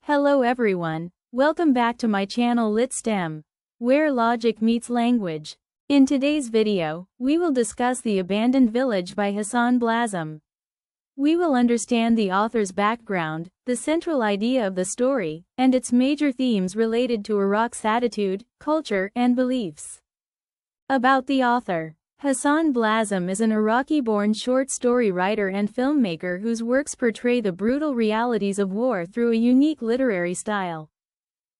Hello everyone, welcome back to my channel LitStem, where logic meets language. In today's video, we will discuss The Abandoned Village by Hassan Blasim. We will understand the author's background, the central idea of the story, and its major themes related to Iraq's attitude, culture, and beliefs. About the author. Hassan Blasim is an Iraqi-born short story writer and filmmaker whose works portray the brutal realities of war through a unique literary style.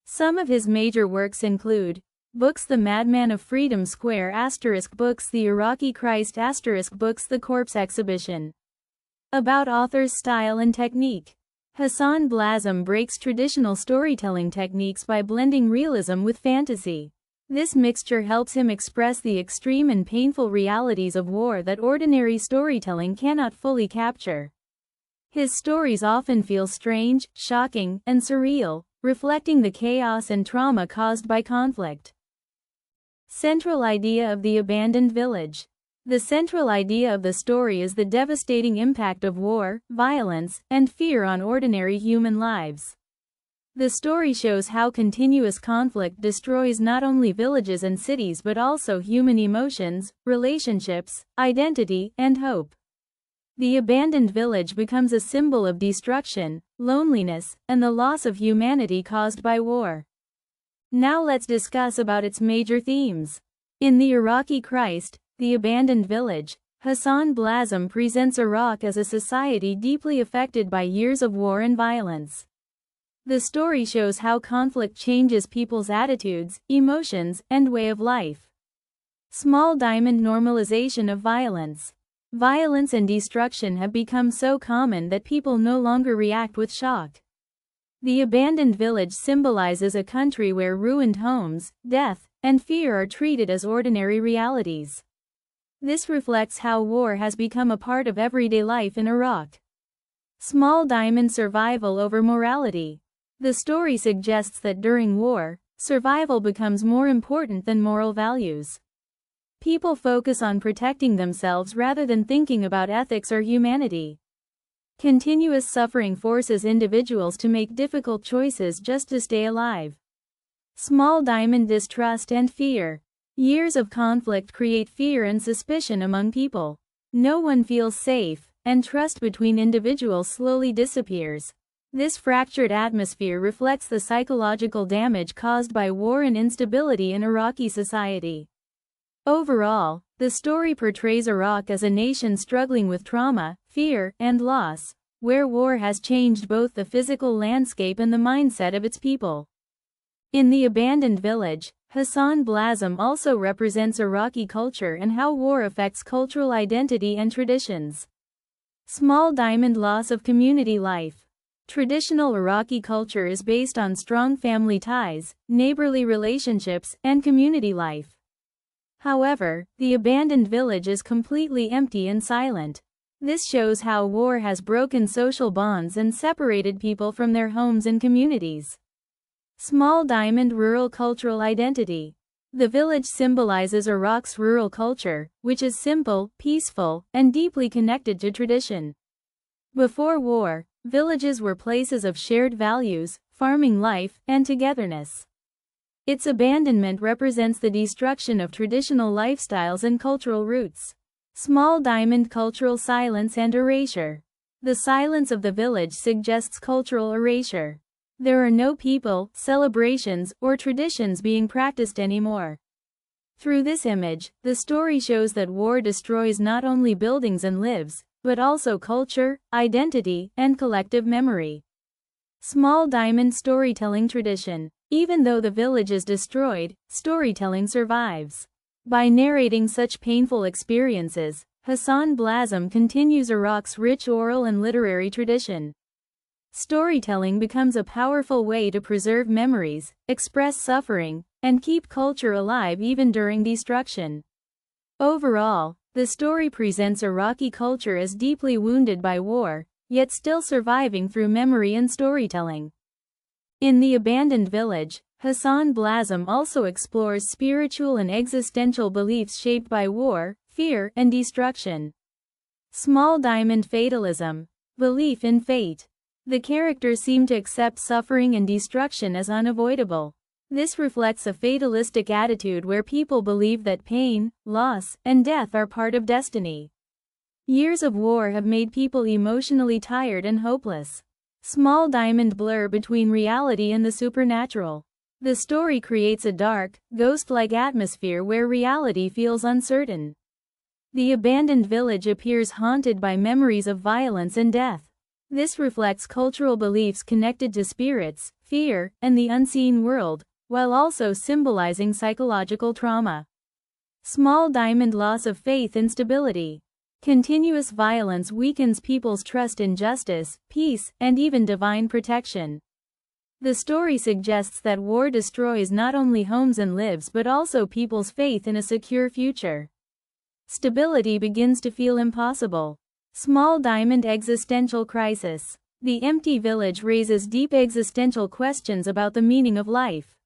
Some of his major works include books The Madman of Freedom Square *, books The Iraqi Christ *, books The Corpse Exhibition. About author's style and technique. Hassan Blasim breaks traditional storytelling techniques by blending realism with fantasy. This mixture helps him express the extreme and painful realities of war that ordinary storytelling cannot fully capture. His stories often feel strange, shocking, and surreal, reflecting the chaos and trauma caused by conflict. Central idea of The Abandoned Village. The central idea of the story is the devastating impact of war, violence, and fear on ordinary human lives. The story shows how continuous conflict destroys not only villages and cities but also human emotions, relationships, identity, and hope. The abandoned village becomes a symbol of destruction, loneliness, and the loss of humanity caused by war. Now let's discuss about its major themes. In The Iraqi Christ, The Abandoned Village, Hassan Blasim presents Iraq as a society deeply affected by years of war and violence. The story shows how conflict changes people's attitudes, emotions, and way of life. Small Diamond normalization of violence. Violence and destruction have become so common that people no longer react with shock. The abandoned village symbolizes a country where ruined homes, death, and fear are treated as ordinary realities. This reflects how war has become a part of everyday life in Iraq. Small Diamond survival over morality. The story suggests that during war, survival becomes more important than moral values. People focus on protecting themselves rather than thinking about ethics or humanity. Continuous suffering forces individuals to make difficult choices just to stay alive. Small Diamond distrust and fear. Years of conflict create fear and suspicion among people. No one feels safe, and trust between individuals slowly disappears. This fractured atmosphere reflects the psychological damage caused by war and instability in Iraqi society. Overall, the story portrays Iraq as a nation struggling with trauma, fear, and loss, where war has changed both the physical landscape and the mindset of its people. In The Abandoned Village, Hassan Blasim also represents Iraqi culture and how war affects cultural identity and traditions. Small Diamond loss of community life. Traditional Iraqi culture is based on strong family ties, neighborly relationships, and community life. However, the abandoned village is completely empty and silent. This shows how war has broken social bonds and separated people from their homes and communities. Small Diamond rural cultural identity. The village symbolizes Iraq's rural culture, which is simple, peaceful, and deeply connected to tradition. Before war, villages were places of shared values, farming life, and togetherness. Its abandonment represents the destruction of traditional lifestyles and cultural roots. Small Diamond cultural silence and erasure. The silence of the village suggests cultural erasure. There are no people, celebrations, or traditions being practiced anymore. Through this image, the story shows that war destroys not only buildings and lives, but also culture, identity, and collective memory. Small Diamond storytelling tradition. Even though the village is destroyed, storytelling survives. By narrating such painful experiences, Hassan Blasim continues Iraq's rich oral and literary tradition. Storytelling becomes a powerful way to preserve memories, express suffering, and keep culture alive even during destruction. Overall, the story presents Iraqi culture as deeply wounded by war, yet still surviving through memory and storytelling. In The Abandoned Village, Hassan Blasim also explores spiritual and existential beliefs shaped by war, fear, and destruction. Small Diamond fatalism. Belief in fate. The characters seem to accept suffering and destruction as unavoidable. This reflects a fatalistic attitude where people believe that pain, loss, and death are part of destiny. Years of war have made people emotionally tired and hopeless. Small diamond blur between reality and the supernatural. The story creates a dark, ghost-like atmosphere where reality feels uncertain. The abandoned village appears haunted by memories of violence and death. This reflects cultural beliefs connected to spirits, fear, and the unseen world, while also symbolizing psychological trauma. Small diamond loss of faith and stability. Continuous violence weakens people's trust in justice, peace, and even divine protection. The story suggests that war destroys not only homes and lives but also people's faith in a secure future. Stability begins to feel impossible. Small diamond existential crisis. The empty village raises deep existential questions about the meaning of life.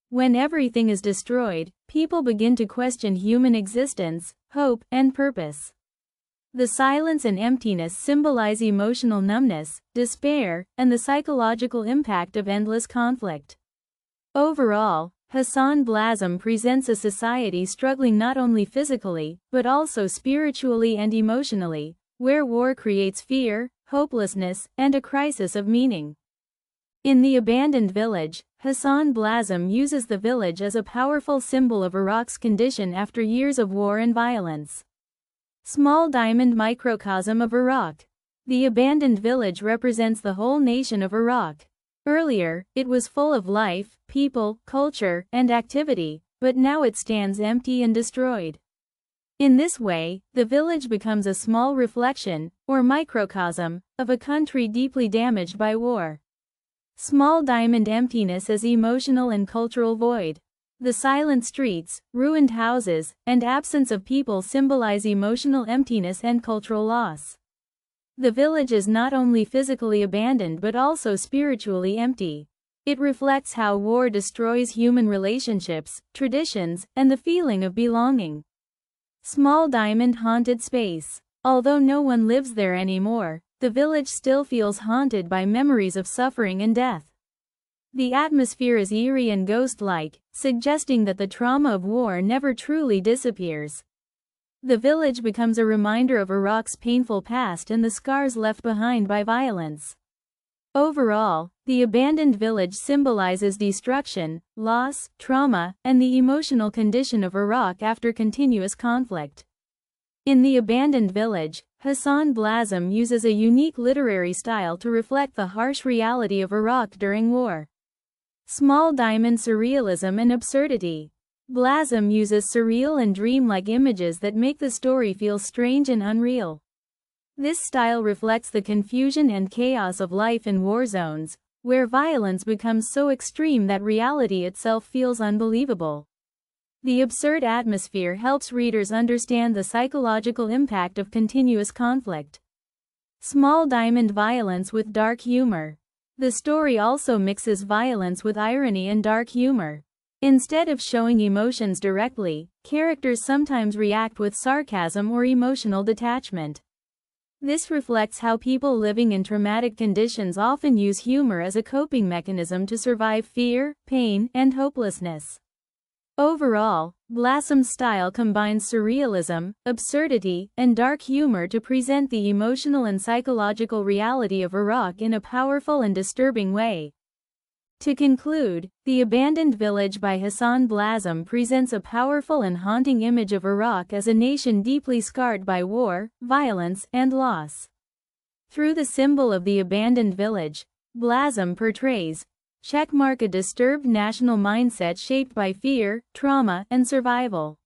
When everything is destroyed, people begin to question human existence, hope, and purpose. The silence and emptiness symbolize emotional numbness, despair, and the psychological impact of endless conflict. Overall, Hassan Blasim presents a society struggling not only physically, but also spiritually and emotionally, where war creates fear, hopelessness, and a crisis of meaning. In The Abandoned Village, Hassan Blasim uses the village as a powerful symbol of Iraq's condition after years of war and violence. Small diamond microcosm of Iraq. The abandoned village represents the whole nation of Iraq. Earlier, it was full of life, people, culture, and activity, but now it stands empty and destroyed. In this way, the village becomes a small reflection, or microcosm, of a country deeply damaged by war. Small diamond emptiness as emotional and cultural void. The silent streets, ruined houses, and absence of people symbolize emotional emptiness and cultural loss. The village is not only physically abandoned but also spiritually empty. It reflects how war destroys human relationships, traditions, and the feeling of belonging. Small diamond haunted space. Although no one lives there anymore, the village still feels haunted by memories of suffering and death. The atmosphere is eerie and ghost-like, suggesting that the trauma of war never truly disappears. The village becomes a reminder of Iraq's painful past and the scars left behind by violence. Overall, the abandoned village symbolizes destruction, loss, trauma, and the emotional condition of Iraq after continuous conflict. In The Abandoned Village, Hassan Blasim uses a unique literary style to reflect the harsh reality of Iraq during war. Small diamond surrealism and absurdity. Blasim uses surreal and dreamlike images that make the story feel strange and unreal. This style reflects the confusion and chaos of life in war zones, where violence becomes so extreme that reality itself feels unbelievable. The absurd atmosphere helps readers understand the psychological impact of continuous conflict. Small diamond violence with dark humor. The story also mixes violence with irony and dark humor. Instead of showing emotions directly, characters sometimes react with sarcasm or emotional detachment. This reflects how people living in traumatic conditions often use humor as a coping mechanism to survive fear, pain, and hopelessness. Overall, Blasim's style combines surrealism, absurdity, and dark humor to present the emotional and psychological reality of Iraq in a powerful and disturbing way. To conclude, The Abandoned Village by Hassan Blasim presents a powerful and haunting image of Iraq as a nation deeply scarred by war, violence, and loss. Through the symbol of the abandoned village, Blasim portrays a disturbed national mindset shaped by fear, trauma, and survival.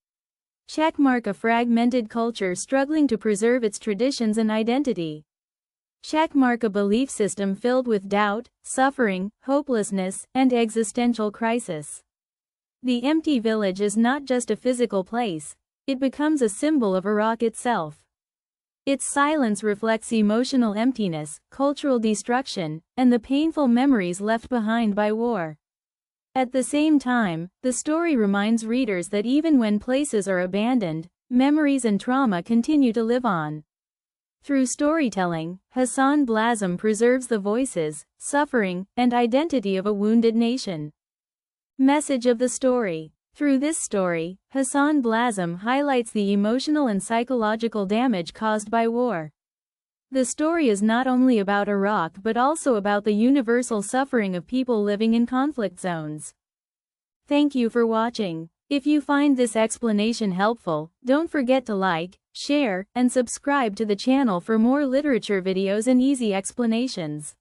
A fragmented culture struggling to preserve its traditions and identity. A belief system filled with doubt, suffering, hopelessness, and existential crisis. The empty village is not just a physical place, it becomes a symbol of Iraq itself. Its silence reflects emotional emptiness, cultural destruction, and the painful memories left behind by war. At the same time, the story reminds readers that even when places are abandoned, memories and trauma continue to live on. Through storytelling, Hassan Blasim preserves the voices, suffering, and identity of a wounded nation. Message of the story. Through this story, Hassan Blasim highlights the emotional and psychological damage caused by war. The story is not only about Iraq but also about the universal suffering of people living in conflict zones. Thank you for watching. If you find this explanation helpful, don't forget to like, share, and subscribe to the channel for more literature videos and easy explanations.